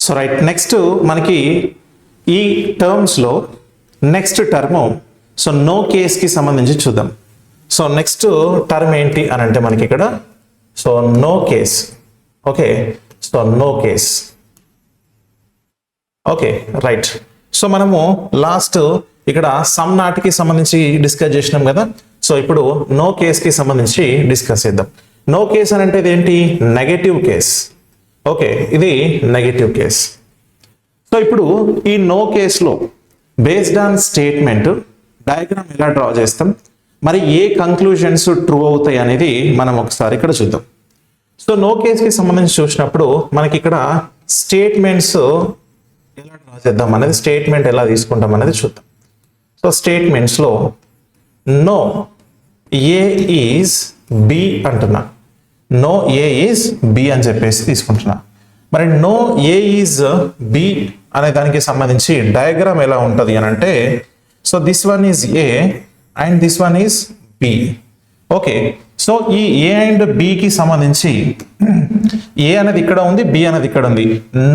So right, next మనకి ఈ టర్మ్స్లో next term so no కేస్కి సంబంధించి చూద్దాం. సో నెక్స్ట్ టర్మ్ ఏంటి అని అంటే మనకి ఇక్కడ so no case. Okay, so no case. Okay right. So మనము లాస్ట్ ఇక్కడ సమ్ నాటికి సంబంధించి డిస్కస్ చేసినాం కదా. సో ఇప్పుడు నో కేస్కి సంబంధించి డిస్కస్ చేద్దాం. నో కేస్ అని అంటే ఏంటి? Negative case. ఓకే, ఇది నెగటివ్ కేస్. సో ఇప్పుడు ఈ నో కేస్లో బేస్డ్ ఆన్ స్టేట్మెంట్ డయాగ్రామ్ ఎలా డ్రా చేస్తాం, మరి ఏ కంక్లూజన్స్ ట్రూ అవుతాయి అనేది మనం ఒకసారి ఇక్కడ చూద్దాం. సో నో కేస్కి సంబంధించి చూసినప్పుడు మనకి ఇక్కడ స్టేట్మెంట్స్ ఎలా డ్రా చేద్దాం అనేది, స్టేట్మెంట్ ఎలా తీసుకుంటాం అనేది చూద్దాం. సో స్టేట్మెంట్స్లో నో ఏ ఈజ్ బి అంటున్నా, నో ఏ ఈజ్ బి అని చెప్పేసి తీసుకుంటున్నా. మరి నో ఏ ఈజ్ బి అనే దానికి సంబంధించి డయాగ్రామ్ ఎలా ఉంటుంది అని అంటే, so this one is A and this one is B. Okay, so ఈ ఏ అండ్ బికి సంబంధించి ఏ అనేది ఇక్కడ ఉంది, బి అనేది ఇక్కడ ఉంది.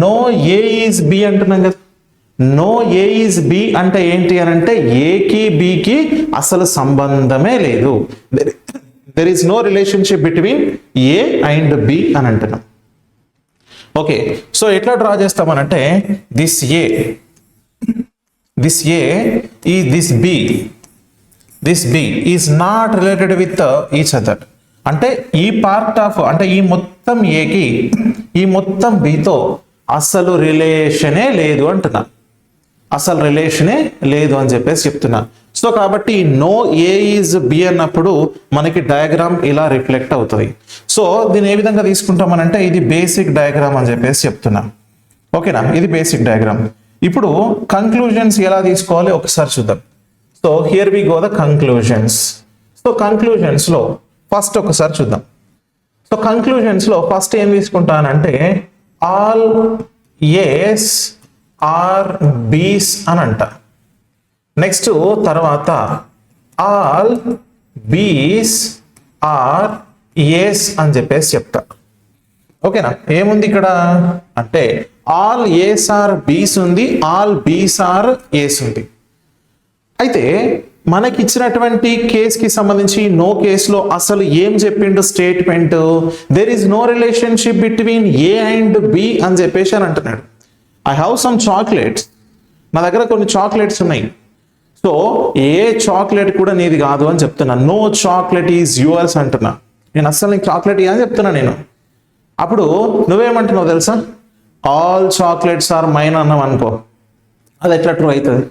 నో ఏ ఈజ్ బి అంటున్నాం కదా. నో ఏ ఈజ్ బి అంటే ఏంటి అని అంటే ఏకి బికి అసలు సంబంధమే లేదు. There is no relationship between A and B అని అంటున్నాం. ఓకే, సో ఎట్లా డ్రా చేస్తామనంటే దిస్ ఏ ఈ this B is not related with each other. అంటే ఈ పార్ట్ ఆఫ్ అంటే ఈ మొత్తం ఏకి ఈ మొత్తం బితో అసలు రిలేషనే లేదు అంటున్నా, అసలు రిలేషనే లేదు అని చెప్పేసి చెప్తున్నా. సో కాబట్టి నో ఏ ఈజ్ బి అన్నప్పుడు మనకి డయాగ్రామ్ ఇలా రిఫ్లెక్ట్ అవుతుంది. సో దీన్ని ఏ విధంగా తీసుకుంటామనంటే ఇది బేసిక్ డయాగ్రామ్ అని చెప్పేసి చెప్తున్నా. ఓకేనా, ఇది బేసిక్ డయాగ్రామ్. ఇప్పుడు కంక్లూజన్స్ ఎలా తీసుకోవాలి ఒకసారి చూద్దాం. So here we go the conclusions. So conclusions లో ఫస్ట్ ఒకసారి చూద్దాం. సో కంక్లూజన్స్ లో ఫస్ట్ ఏం తీసుకుంటానంటే ఆల్ ఏస్ ఆర్ బీస్ అని అంట. నెక్స్ట్ తర్వాత ఆల్ బీస్ ఆర్ ఏస్ అని చెప్పేసి చెప్తా. ఓకేనా, ఏముంది ఇక్కడ అంటే ఆల్ ఏస్ ఆర్ బీస్ ఉంది, ఆల్ బీస్ ఆర్ ఏస్ ఉంది. అయితే మనకి ఇచ్చినటువంటి కేసుకి సంబంధించి నో కేసులో అసలు ఏం చెప్పిండు statement? There is no relationship between A and B అని చెప్పేసి అని అంటున్నాడు. ఐ హ్యావ్ సమ్ చాక్లెట్స్, నా దగ్గర కొన్ని చాక్లెట్స్ ఉన్నాయి. సో ఏ చాక్లెట్ కూడా నీది కాదు అని చెప్తున్నా. నో చాక్లెట్ ఈజ్ యువర్స్ అంటున్నా. నేను అస్సలు నీకు చాక్లెట్ అని చెప్తున్నా నేను. అప్పుడు నువ్వేమంటున్నావు తెలుసా? ఆల్ చాక్లెట్స్ ఆర్ మైన్ అన్నావు అనుకో, అది ఎట్లా ట్రూ అవుతుంది?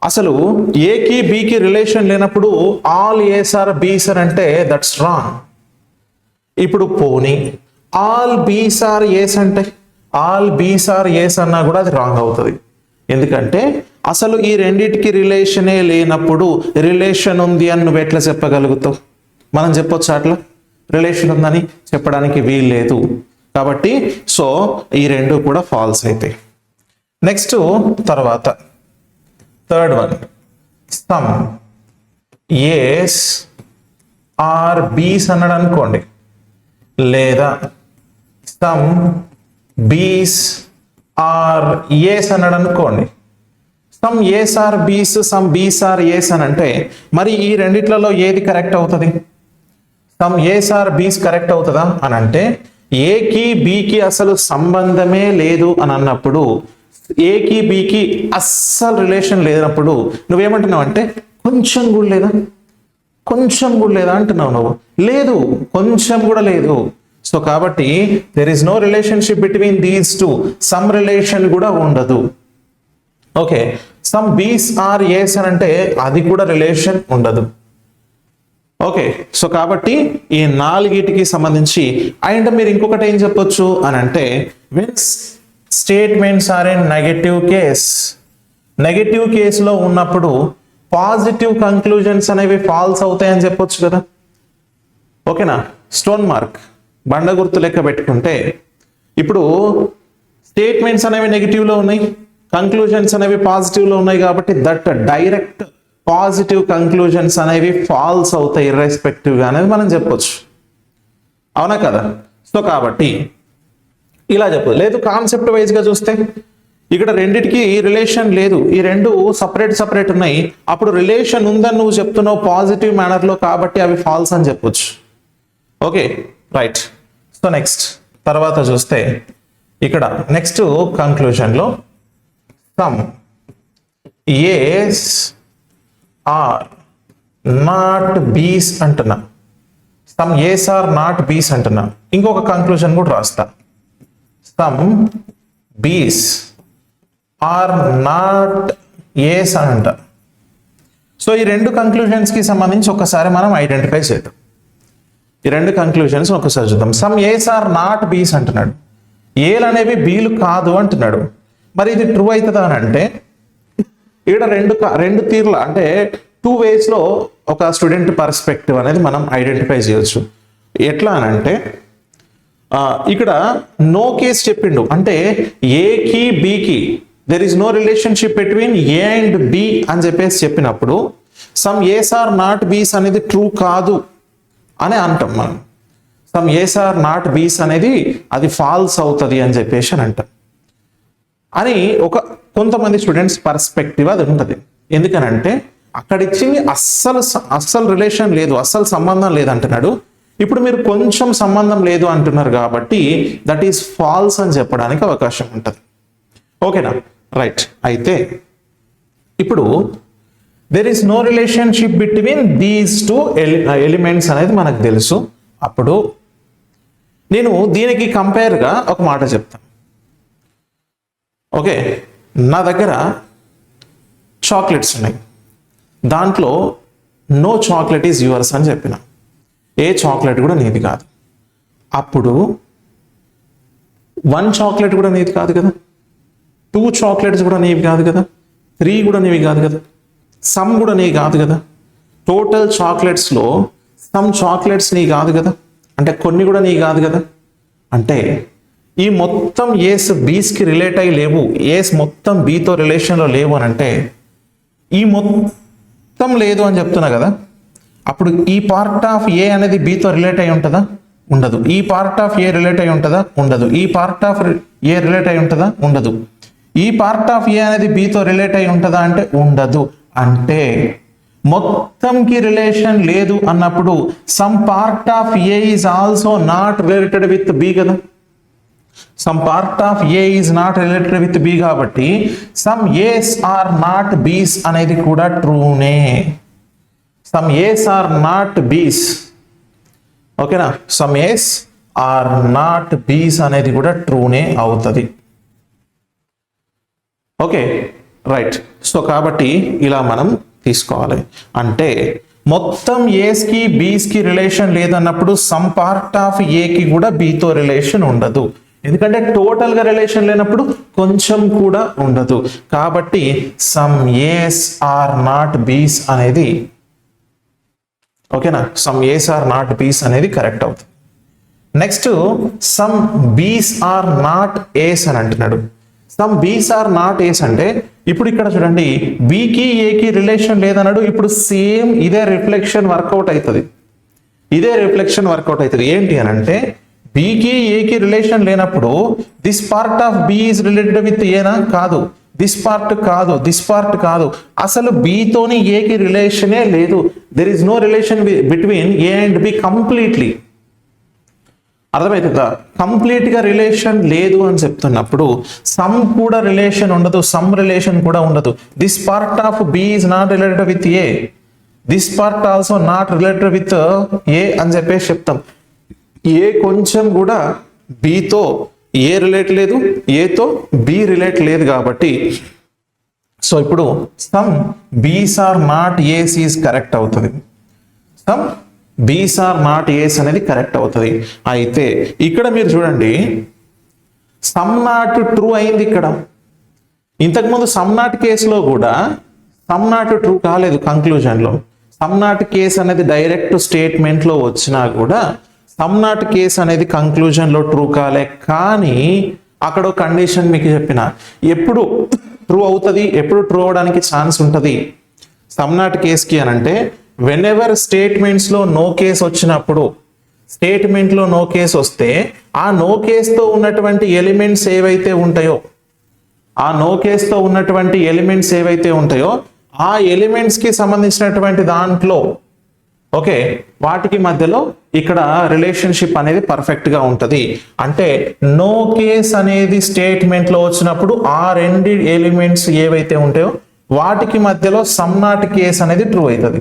అసలు ఏకి బికి రిలేషన్ లేనప్పుడు all ace are Bs are అంటే దట్స్ రాంగ్. ఇప్పుడు పోనీ ఆల్ బీస్ ఆర్ ఏస్ అంటే ఆల్ బీస్ ఆర్ ఏస్ అన్నా కూడా అది రాంగ్ అవుతుంది. ఎందుకంటే అసలు ఈ రెండిటికి రిలేషనే లేనప్పుడు రిలేషన్ ఉంది అని నువ్వు ఎట్లా చెప్పగలుగుతావు? మనం చెప్పొచ్చు అట్లా రిలేషన్ ఉందని చెప్పడానికి వీలు లేదు. కాబట్టి సో ఈ రెండు కూడా ఫాల్స్ అయితే. నెక్స్ట్ తర్వాత third one some As are Bs అన్నాడు అనుకోండి, లేదా సమ్ బీస్ ఆర్ ఏస్ అన్నాడు అనుకోండి. సమ్ ఏస్ ఆర్ బీస్, సమ్ బీస్ ఆర్ ఏస్ అని అంటే మరి ఈ రెండిట్లలో ఏది కరెక్ట్ అవుతుంది? సమ్ ఏస్ ఆర్ బీస్ కరెక్ట్ అవుతుందా అని అంటే ఏకి బికి అసలు సంబంధమే లేదు అని అన్నప్పుడు, ఏకి బికి అస్సలు రిలేషన్ లేనప్పుడు నువ్వేమంటున్నావు అంటే కొంచెం కూడా లేదా, కొంచెం కూడా లేదా అంటున్నావు నువ్వు. లేదు, కొంచెం కూడా లేదు. సో కాబట్టి there is no relationship between these two, some relation కూడా ఉండదు. Okay, some Bs are As అని అంటే అది కూడా రిలేషన్ ఉండదు. ఓకే, సో కాబట్టి ఈ నాలుగిటికి సంబంధించి అండ్ మీరు ఇంకొకటి ఏం చెప్పొచ్చు అని అంటే when statements are in negative case, negative కేసులో ఉన్నప్పుడు పాజిటివ్ కంక్లూజన్స్ అనేవి ఫాల్స్ అవుతాయని చెప్పొచ్చు కదా. ఓకేనా, స్టోన్ మార్క్ బండ గుర్తు లెక్క పెట్టుకుంటే ఇప్పుడు స్టేట్మెంట్స్ అనేవి నెగిటివ్లో ఉన్నాయి, కంక్లూజన్స్ అనేవి పాజిటివ్లో ఉన్నాయి కాబట్టి దట్ డైరెక్ట్ పాజిటివ్ కంక్లూజన్స్ అనేవి ఫాల్స్ అవుతాయి ఇర్రెస్పెక్టివ్గా అనేది మనం చెప్పొచ్చు. అవునా కదా? సో కాబట్టి ఇలా చెప్పదు. లేదు కాన్సెప్ట్ వైజ్ గా చూస్తే ఇక్కడ రెండిటికి రిలేషన్ లేదు, ఈ రెండు సపరేట్ ఉన్నాయి, అప్పుడు రిలేషన్ ఉందని నువ్వు చెప్తున్నావు పాజిటివ్ మేనర్ లో, కాబట్టి అవి ఫాల్స్ అని చెప్పొచ్చు. Okay right. సో నెక్స్ట్ తర్వాత చూస్తే ఇక్కడ నెక్స్ట్ కంక్లూజన్ లో సమ్ ఏస్ ఆర్ నాట్ బీస్ అంటున్నా, సమ్ ఏస్ ఆర్ నాట్ బీస్ అంటున్నా. ఇంకొక కంక్లూజన్ కూడా రాస్తా, సమ్ బీస్ ఆర్ నాట్ ఏస్ అని అంట. సో ఈ రెండు కంక్లూజన్స్ కి సంబంధించి ఒకసారి మనం ఐడెంటిఫై చేద్దాం. ఈ రెండు కంక్లూజన్స్ ఒకసారి చూద్దాం. సమ్ ఏస్ ఆర్ నాట్ బీస్ అంటున్నాడు, ఏలు అనేవి బీలు కాదు అంటున్నాడు. మరి ఇది ట్రూ అవుతుందా అని అంటే ఇక్కడ రెండు తీర్ల అంటే 2 ways లో ఒక స్టూడెంట్ పర్స్పెక్టివ్ అనేది మనం ఐడెంటిఫై చేయొచ్చు. ఎట్లా అని అంటే ఇక్కడ నో కేస్ చెప్పిండు, అంటే ఏకి బికి there is no relationship between A and B అని చెప్పేసి చెప్పినప్పుడు some As are not Bs అనేది ట్రూ కాదు అని అంటాం మనం. Some As are not Bs అనేది అది ఫాల్స్ అవుతుంది అని చెప్పేసి అని అంటాం. అని కొంతమంది స్టూడెంట్స్ పర్స్పెక్టివ్ అది ఉంటుంది. ఎందుకనంటే అక్కడ ఇచ్చింది అస్సలు రిలేషన్ లేదు, అస్సలు సంబంధం లేదు అంటున్నాడు. ఇప్పుడు మీరు కొంచెం సంబంధం లేదు అంటున్నారు కాబట్టి దట్ ఈస్ ఫాల్స్ అని చెప్పడానికి అవకాశం ఉంటుంది. ఓకేనా రైట్. అయితే ఇప్పుడు there is no relationship between these 2 elements అనేది మనకు తెలుసు. అప్పుడు నేను దీనికి కంపేర్గా ఒక మాట చెప్తాను. ఓకే, నా దగ్గర చాక్లెట్స్ ఉన్నాయి, దాంట్లో నో చాక్లెట్ ఈజ్ యువర్స్ అని చెప్పిన, ఏ చాక్లెట్ కూడా నీది కాదు. అప్పుడు 1 చాక్లెట్ కూడా నీది కాదు కదా, 2 చాక్లెట్స్ కూడా నీవి కాదు కదా, 3 కూడా నీవి కాదు కదా, సమ్ కూడా నీ కాదు కదా. టోటల్ చాక్లెట్స్లో సమ్ చాక్లెట్స్ నీ కాదు కదా, అంటే కొన్ని కూడా నీ కాదు కదా. అంటే ఈ మొత్తం ఏస్ బీస్కి రిలేట్ అయ్యి లేవు, ఏస్ మొత్తం బీతో రిలేషన్లో లేవు అని అంటే ఈ మొత్తం లేదు అని చెప్తున్నా కదా. అప్పుడు ఈ పార్ట్ ఆఫ్ ఏ అనేది బీతో రిలేట్ అయి ఉంటుందా? ఉండదు. ఈ పార్ట్ ఆఫ్ ఏ రిలేట్ అయి ఉంటుందా? ఉండదు. ఈ పార్ట్ ఆఫ్ ఏ రిలేట్ అయి ఉంటుందా? ఉండదు. ఈ పార్ట్ ఆఫ్ ఏ అనేది బీతో రిలేట్ అయి ఉంటుందా అంటే ఉండదు. అంటే మొత్తంకి రిలేషన్ లేదు అన్నప్పుడు some part of A is also not related with B కదా. Some part of A is not related with B కాబట్టి some As are not Bs అనేది కూడా ట్రూనే. Some As are not Bs, ఓకేనా, some As are not Bs అనేది కూడా ట్రూనే అవుతుంది. Okay right. So కాబట్టి ఇలా మనం తీసుకోవాలి. అంటే మొత్తం ఏస్కి బీస్కి రిలేషన్ లేదన్నప్పుడు సమ్ పార్ట్ ఆఫ్ ఏకి కూడా బీతో రిలేషన్ ఉండదు. ఎందుకంటే టోటల్గా రిలేషన్ లేనప్పుడు కొంచెం కూడా ఉండదు. కాబట్టి some As are not Bs అనేది, ఓకేనా, some As are not Bs అనేది కరెక్ట్ అవుతుంది. Next some Bs are not ఏస్ అని అంటున్నాడు. సమ్ బీస్ ఆర్ నాట్ ఏస్ అంటే ఇప్పుడు ఇక్కడ చూడండి, బికి ఏకి రిలేషన్ లేదన్నాడు. ఇప్పుడు సేమ్ ఇదే రిఫ్లెక్షన్ వర్కౌట్ అవుతుంది. ఏంటి అని అంటే బికి ఏకి రిలేషన్ లేనప్పుడు this part of B is related with ఏనా? కాదు. దిస్ పార్ట్ కాదు. అసలు బితోని ఏకి రిలేషనే లేదు. There is no relation between A and B completely. అర్థమవుతుందా? కంప్లీట్ గా రిలేషన్ లేదు అని చెప్తున్నప్పుడు సమ్ కూడా రిలేషన్ ఉండదు, సమ్ రిలేషన్ కూడా ఉండదు. This part of B is not related with A, this part also not related with A అని చెప్పేసి చెప్తాం. ఏ కొంచెం కూడా బితో ఏ రిలేట్ లేదు, ఏతో బి రిలేట్ లేదు కాబట్టి సో ఇప్పుడు some Bs are not As is correct అవుతుంది. Some Bs are not As అనేది కరెక్ట్ అవుతుంది. అయితే ఇక్కడ మీరు చూడండి, సమ్ నాట్ ట్రూ అయింది. ఇక్కడ ఇంతకుముందు సమ్ నాట్ కేసులో కూడా సమ్ నాట్ ట్రూ కాలేదు. కంక్లూజన్లో సమ్ నాట్ కేస్ అనేది డైరెక్ట్ స్టేట్మెంట్లో వచ్చినా కూడా సమ్ నాట్ కేస్ అనేది కంక్లూజన్లో ట్రూ కాలే. కానీ అక్కడ ఒక కండిషన్ మీకు చెప్పిన, ఎప్పుడు ట్రూ అవుతుంది, ఎప్పుడు ట్రూ అవడానికి ఛాన్స్ ఉంటుంది సమ్ నాట్ కేస్కి అని అంటే వెన్ ఎవర్ స్టేట్మెంట్స్లో నో కేస్ వచ్చినప్పుడు స్టేట్మెంట్లో నో కేస్ వస్తే ఆ నో కేస్తో ఉన్నటువంటి ఎలిమెంట్స్ ఏవైతే ఉంటాయో ఆ ఎలిమెంట్స్కి సంబంధించినటువంటి దాంట్లో ఓకే వాటికి మధ్యలో ఇక్కడ రిలేషన్షిప్ అనేది పర్ఫెక్ట్గా ఉంటుంది. అంటే నో కేస్ అనేది స్టేట్మెంట్లో వచ్చినప్పుడు ఆ రెండు ఎలిమెంట్స్ ఏవైతే ఉంటాయో వాటికి మధ్యలో సమ్ నాట్ కేస్ అనేది ట్రూ అవుతుంది.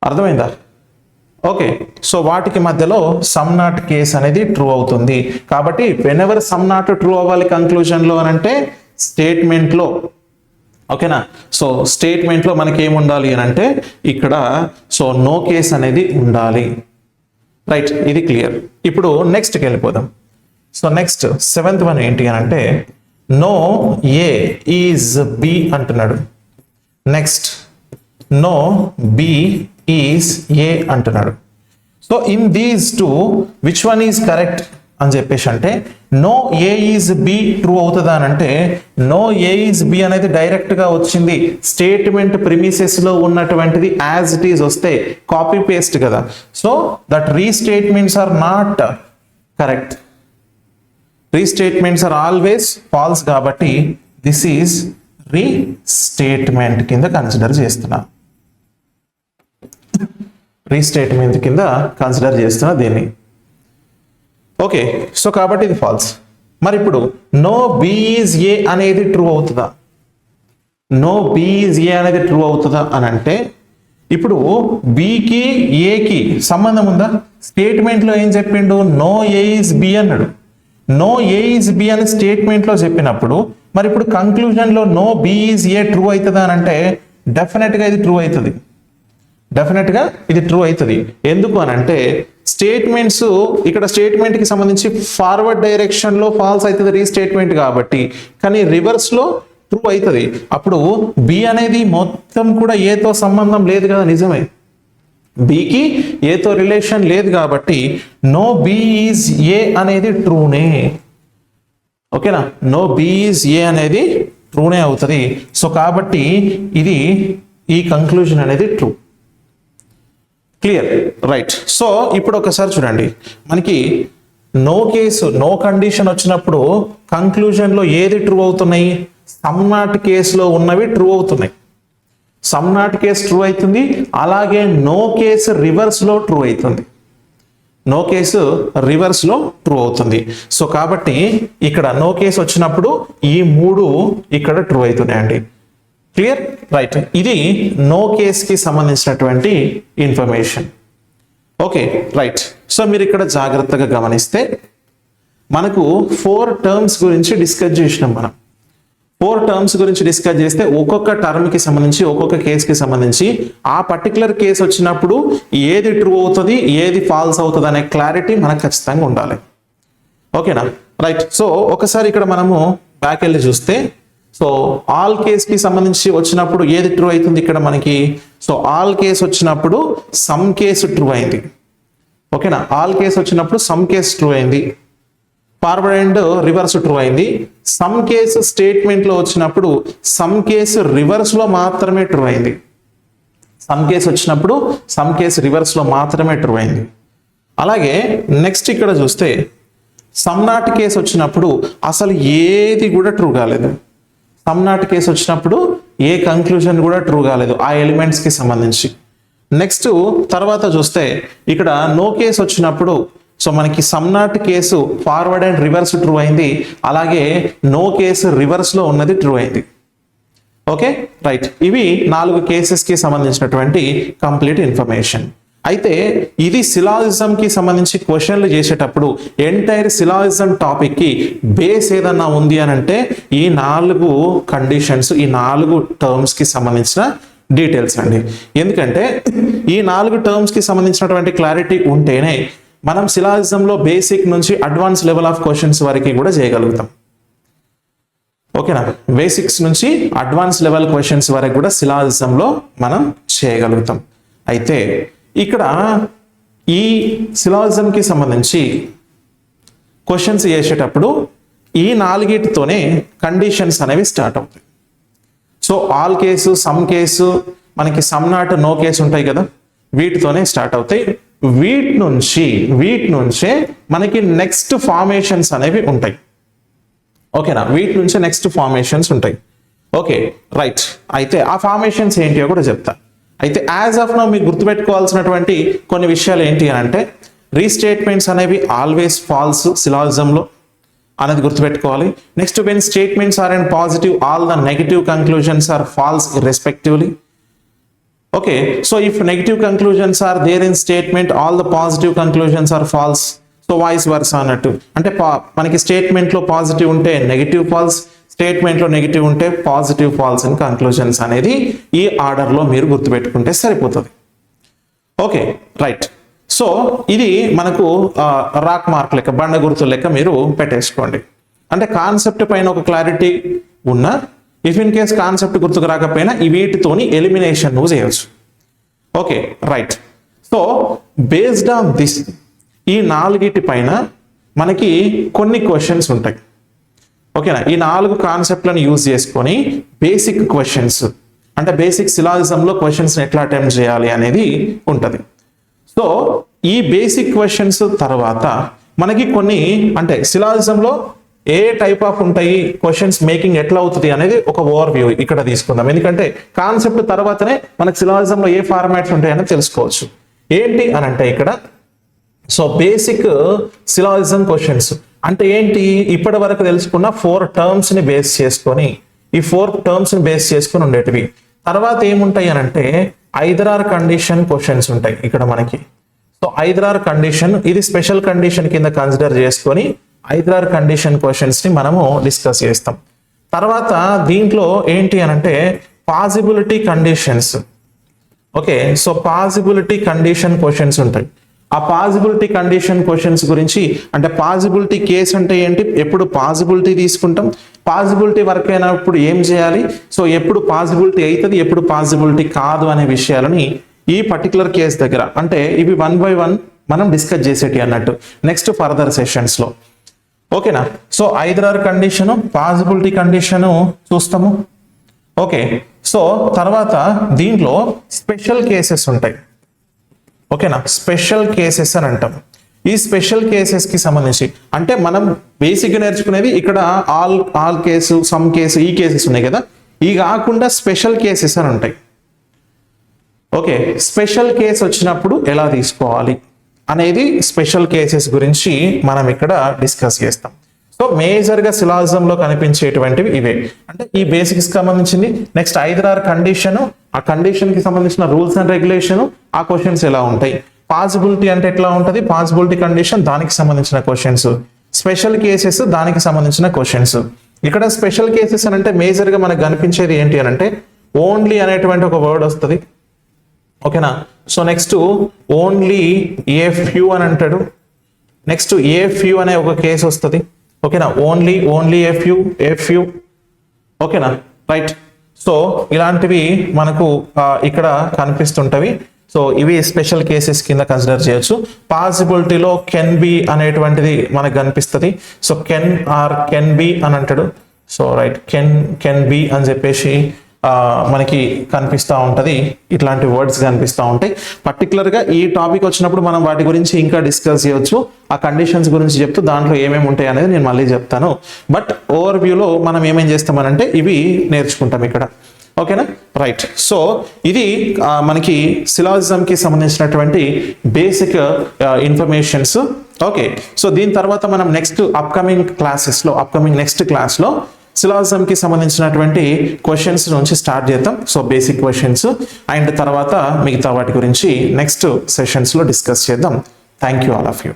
అర్థమైందా? ఓకే, సో వాటికి మధ్యలో సమ్ నాట్ కేస్ అనేది ట్రూ అవుతుంది. కాబట్టి వెనెవర్ సమ్ నాట్ ట్రూ అవ్వాలి కంక్లూజన్లో అని అంటే స్టేట్మెంట్లో. ఓకేనా? సో స్టేట్మెంట్లో మనకి ఏముండాలి అని అంటే ఇక్కడ సో నో కేస్ అనేది ఉండాలి. రైట్, ఇది క్లియర్. ఇప్పుడు నెక్స్ట్కి వెళ్ళిపోదాం. సో నెక్స్ట్ 7th వన్ ఏంటి అని అంటే నో ఏ ఈజ్ బి అంటున్నాడు. Next no B is A అంటున్నాడు. So in these two which one is correct అని చెప్పేసి అంటే no A is B true అవుతుందా అని అంటే నో ఏ ఈజ్ బి అనేది డైరెక్ట్గా వచ్చింది స్టేట్మెంట్ ప్రిమిసెస్లో ఉన్నటువంటిది యాజ్ ఇట్ ఈజ్ వస్తే కాపీ పేస్ట్ కదా. So that restatements are not correct. Restatements are always false కాబట్టి దిస్ ఈజ్ రీస్టేట్మెంట్ కింద కన్సిడర్ చేస్తున్నా. దీన్ని. ఓకే, సో కాబట్టి ఇది ఫాల్స్. మరి ఇప్పుడు నో బి ఈజ్ ఏ అనేది ట్రూ అవుతుందా? అని అంటే ఇప్పుడు బికి ఏకి సంబంధం ఉందా? స్టేట్మెంట్లో ఏం చెప్పిండు? నో ఏ ఈజ్ బి అన్నాడు. నో ఏ ఈజ్ బి అని స్టేట్మెంట్లో చెప్పినప్పుడు మరి ఇప్పుడు కంక్లూజన్లో no B is A true అవుతుందా అని అంటే డెఫినెట్గా ఇది ట్రూ అవుతుంది. ఎందుకు అని అంటే స్టేట్మెంట్స్ ఇక్కడ స్టేట్మెంట్కి సంబంధించి ఫార్వర్డ్ డైరెక్షన్లో ఫాల్స్ అవుతుంది రీస్టేట్మెంట్ కాబట్టి, కానీ రివర్స్లో ట్రూ అవుతుంది. అప్పుడు బి అనేది మొత్తం కూడా ఏతో సంబంధం లేదు కదా, నిజమే. బికి ఏతో రిలేషన్ లేదు కాబట్టి నో బి ఈజ్ ఏ అనేది ట్రూనే. ఓకేనా? నో బి ఈజ్ ఏ అనేది ట్రూనే అవుతుంది. సో కాబట్టి ఇది ఈ కంక్లూజన్ అనేది ట్రూ. క్లియర్? రైట్. సో ఇప్పుడు ఒకసారి చూడండి, మనకి నో కేసు నో కండిషన్ వచ్చినప్పుడు కంక్లూజన్లో ఏది ట్రూ అవుతున్నాయి? సమ్ నాట్ కేసులో ఉన్నవి ట్రూ అవుతున్నాయి. సమ్ నాట్ కేసు ట్రూ అవుతుంది, అలాగే నో కేసు రివర్స్లో ట్రూ అవుతుంది. సో కాబట్టి ఇక్కడ నో కేసు వచ్చినప్పుడు ఈ మూడు ఇక్కడ ట్రూ అవుతున్నాయండి. క్లియర్? రైట్. ఇది నో కేస్కి సంబంధించినటువంటి ఇన్ఫర్మేషన్. Okay, right. సో మీరు ఇక్కడ జాగ్రత్తగా గమనిస్తే మనకు 4 టర్మ్స్ గురించి డిస్కస్ చేసినాం. మనం 4 టర్మ్స్ గురించి డిస్కస్ చేస్తే ఒక్కొక్క టర్మ్కి సంబంధించి ఒక్కొక్క కేసుకి సంబంధించి ఆ పర్టికులర్ కేసు వచ్చినప్పుడు ఏది ట్రూ అవుతుంది ఏది ఫాల్స్ అవుతుంది అనే క్లారిటీ మనకు ఖచ్చితంగా ఉండాలి. ఓకేనా? రైట్. సో ఒకసారి ఇక్కడ మనము బ్యాక్ వెళ్ళి చూస్తే సో ఆల్ కేస్కి సంబంధించి వచ్చినప్పుడు ఏది ట్రూ అవుతుంది ఇక్కడ మనకి? సో ఆల్ కేసు వచ్చినప్పుడు సమ్ కేసు ట్రూ అయింది. ఓకేనా? ఆల్ కేసు వచ్చినప్పుడు సమ్ కేసు ట్రూ అయింది, ఫార్వర్డ్ అండ్ రివర్స్ ట్రూ అయింది. సమ్ కేసు స్టేట్మెంట్లో వచ్చినప్పుడు సమ్ కేసు రివర్స్లో మాత్రమే ట్రూ అయింది. అలాగే నెక్స్ట్ ఇక్కడ చూస్తే సమ్ నాట్ కేసు వచ్చినప్పుడు అసలు ఏది కూడా ట్రూ కాలేదు. సమ్ నాట్ కేసు వచ్చినప్పుడు ఏ కంక్లూజన్ కూడా ట్రూ కాలేదు ఆ ఎలిమెంట్స్కి సంబంధించి. నెక్స్ట్ తర్వాత చూస్తే ఇక్కడ నో కేసు వచ్చినప్పుడు సో మనకి some not case forward and reverse true అయింది, అలాగే నో కేసు రివర్స్లో ఉన్నది ట్రూ అయింది. Okay, right. ఇవి 4 కేసెస్కి సంబంధించినటువంటి కంప్లీట్ ఇన్ఫర్మేషన్. అయితే ఇది సిలాజిజంకి సంబంధించి క్వశ్చన్లు చేసేటప్పుడు ఎంటైర్ సిలాజిజం టాపిక్కి బేస్ ఏదన్నా ఉంది అని అంటే ఈ 4 కండిషన్స్, ఈ 4 టర్మ్స్కి సంబంధించిన డీటెయిల్స్ అండి. ఎందుకంటే ఈ 4 టర్మ్స్కి సంబంధించినటువంటి క్లారిటీ ఉంటేనే మనం సిలాజిజంలో బేసిక్ నుంచి అడ్వాన్స్ లెవెల్ ఆఫ్ క్వశ్చన్స్ వరకు కూడా చేయగలుగుతాం. ఓకేనా? బేసిక్స్ నుంచి అడ్వాన్స్ లెవెల్ క్వశ్చన్స్ వరకు కూడా సిలాజిజంలో మనం చేయగలుగుతాం. అయితే ఇక్కడ ఈ సిలాజిజంకి సంబంధించి క్వశ్చన్స్ చేసేటప్పుడు ఈ 4తోనే కండిషన్స్ అనేవి స్టార్ట్ అవుతాయి. So all case, some case, మనకి సమ్ నాట్ నో కేస్ ఉంటాయి కదా, వీటితోనే స్టార్ట్ అవుతాయి. వీటి నుంచే మనకి నెక్స్ట్ ఫార్మేషన్స్ అనేవి ఉంటాయి. ఓకేనా, వీటి నుంచే నెక్స్ట్ ఫార్మేషన్స్ ఉంటాయి. ఓకే రైట్, అయితే ఆ ఫార్మేషన్స్ ఏంటియో కూడా చెప్తా. అయితే యాజ్ ఆఫ్ నౌ మీకు గుర్తుపెట్టుకోవాల్సినటువంటి కొన్ని విషయాలు ఏంటి అని అంటే, రీస్టేట్మెంట్స్ అనేవి ఆల్వేస్ ఫాల్స్ సిలాజిజంలో అనేది గుర్తుపెట్టుకోవాలి. Next, when statements are and positive all the negative conclusions are false irrespectively. Okay, so if negative conclusions are there in statement all the positive conclusions are false. So vice versa అన్నట్టు, అంటే మనకి స్టేట్మెంట్లో positive ఉంటే negative false, స్టేట్మెంట్లో negative ఉంటే positive false and conclusions అనేది ఈ ఆర్డర్లో మీరు గుర్తుపెట్టుకుంటే సరిపోతుంది. ఓకే రైట్, సో ఇది మనకు రాక్ మార్క్ లెక్క, బండ గుర్తు లెక్క మీరు పెట్టేసుకోండి. అంటే కాన్సెప్ట్ పైన ఒక క్లారిటీ ఉన్న, ఇఫ్ ఇన్ కేస్ కాన్సెప్ట్ గుర్తుకు రాకపోయినా ఈ వీటితోని ఎలిమినేషన్ నువ్వు చేయవచ్చు. Okay right, so based on this ఈ 4 పైన మనకి కొన్ని క్వశ్చన్స్ ఉంటాయి. ఓకేనా, ఈ 4 కాన్సెప్ట్లను యూజ్ చేసుకొని బేసిక్ క్వశ్చన్స్, అంటే బేసిక్ సిలాజిజంలో క్వశ్చన్స్ ఎట్లా అటెంప్ట్ చేయాలి అనేది ఉంటుంది. సో ఈ బేసిక్ క్వశ్చన్స్ తర్వాత మనకి కొన్ని, అంటే సిలాజిజంలో ఏ టైప్ ఆఫ్ ఉంటాయి, క్వశ్చన్స్ మేకింగ్ ఎట్లా అవుతుంది అనేది ఒక ఓవర్ వ్యూ ఇక్కడ తీసుకుందాం. ఎందుకంటే కాన్సెప్ట్ తర్వాతనే మనకి సిలాజిజంలో ఏ ఫార్మాట్స్ ఉంటాయని తెలుసుకోవచ్చు. ఏంటి అని అంటే ఇక్కడ, సో బేసిక్ సిలాజిజం క్వశ్చన్స్ అంటే ఏంటి, ఇప్పటి వరకు తెలుసుకున్న 4 టర్మ్స్ ని బేస్ చేసుకొని, ఈ 4 టర్మ్స్ ని బేస్ చేసుకొని ఉండేటివి. తర్వాత ఏముంటాయి అని అంటే ఐదర్ ఆర్ కండిషన్ క్వశ్చన్స్ ఉంటాయి ఇక్కడ మనకి. సో ఐదర్ ఆర్ కండిషన్, ఇది స్పెషల్ కండిషన్ కింద కన్సిడర్ చేసుకొని ఐదర్ ఆర్ కండిషన్ క్వశ్చన్స్ ని మనము డిస్కస్ చేస్తాం. తర్వాత దీంట్లో ఏంటి అని అంటే possibility conditions. Okay, so possibility condition questions ఉంటాయి. ఆ పాసిబిలిటీ కండిషన్ క్వశ్చన్స్ గురించి, అంటే పాసిబిలిటీ కేస్ అంటే ఏంటి, ఎప్పుడు పాసిబిలిటీ తీసుకుంటాం, పాసిబిలిటీ వర్క్ అయినప్పుడు ఏం చేయాలి, సో ఎప్పుడు పాసిబిలిటీ అవుతుంది, ఎప్పుడు పాసిబిలిటీ కాదు అనే విషయాలని ఈ పర్టికులర్ కేస్ దగ్గర, అంటే ఇవి 1 by 1 మనం డిస్కస్ చేసేటి అన్నట్టు నెక్స్ట్ ఫర్దర్ సెషన్స్ లో. ఓకేనా, so either are condition, possibility condition చూస్తాము. ఓకే, సో తర్వాత దీంట్లో స్పెషల్ కేసెస్ ఉంటాయి. ఓకేనా, స్పెషల్ కేసెస్ అని అంటాం. ఈ స్పెషల్ కేసెస్ కి సంబంధించి, అంటే మనం బేసిక్గా నేర్చుకునేది ఇక్కడ ఆల్ కేసు, సమ్ కేసు, ఈ కేసెస్ ఉన్నాయి కదా, ఈ కాకుండా స్పెషల్ కేసెస్ అని ఉంటాయి. ఓకే, స్పెషల్ కేసు వచ్చినప్పుడు ఎలా తీసుకోవాలి అనేది స్పెషల్ కేసెస్ గురించి మనం ఇక్కడ డిస్కస్ చేస్తాం. సో మేజర్గా సిలాజిజంలో కనిపించేటువంటివి ఇవే, అంటే ఈ బేసిక్స్ సంబంధించింది. నెక్స్ట్ ఐదర్ ఆర్ కండిషన్, ఆ కండిషన్ కి సంబంధించిన రూల్స్ అండ్ రెగ్యులేషన్, ఆ క్వశ్చన్స్ ఎలా ఉంటాయి. పాసిబిలిటీ అంటే ఎట్లా ఉంటుంది, పాసిబిలిటీ కండిషన్ దానికి సంబంధించిన క్వశ్చన్స్. స్పెషల్ కేసెస్ దానికి సంబంధించిన క్వశ్చన్స్. ఇక్కడ స్పెషల్ కేసెస్ అని అంటే మేజర్గా మనకు కనిపించేది ఏంటి అని అంటే ఓన్లీ అనేటువంటి ఒక వర్డ్ వస్తుంది. ఓకేనా, so next only a few అని అంటాడు. నెక్స్ట్ ఏ ఫ్యూ అనే ఒక కేసు వస్తుంది. ఓకేనా, ఓన్లీ ఏ ఫ్యూ. ఓకేనా రైట్, సో ఇలాంటివి మనకు ఇక్కడ కనిపిస్తుంటవి. సో ఇవి స్పెషల్ కేసెస్ కింద కన్సిడర్ చేయొచ్చు. పాసిబిలిటీలో కెన్ బి అనేటువంటిది మనకు కనిపిస్తుంది. సో కెన్ బి అని అంటాడు. సో రైట్, కెన్ బి అని చెప్పేసి మనకి కనిపిస్తూ ఉంటుంది. ఇట్లాంటి వర్డ్స్ కనిపిస్తూ ఉంటాయి. పర్టికులర్గా ఈ టాపిక్ వచ్చినప్పుడు మనం వాటి గురించి ఇంకా డిస్కస్ చేయొచ్చు. ఆ కండిషన్స్ గురించి చెప్తూ దాంట్లో ఏమేమి ఉంటాయి అనేది నేను మళ్ళీ చెప్తాను. బట్ ఓవర్ వ్యూలో మనం ఏమేం చేస్తామనంటే ఇవి నేర్చుకుంటాం ఇక్కడ. ఓకేనా రైట్, సో ఇది మనకి సిలాజిజంకి సంబంధించినటువంటి బేసిక్ ఇన్ఫర్మేషన్స్. ఓకే, సో దీని తర్వాత మనం నెక్స్ట్ నెక్స్ట్ క్లాస్లో సిలాజిజంకి సంబంధించినటువంటి క్వశ్చన్స్ నుంచి స్టార్ట్ చేద్దాం. సో బేసిక్ క్వశ్చన్స్ అండ్ తర్వాత మిగతా వాటి గురించి నెక్స్ట్ సెషన్స్లో డిస్కస్ చేద్దాం. Thank you all of you.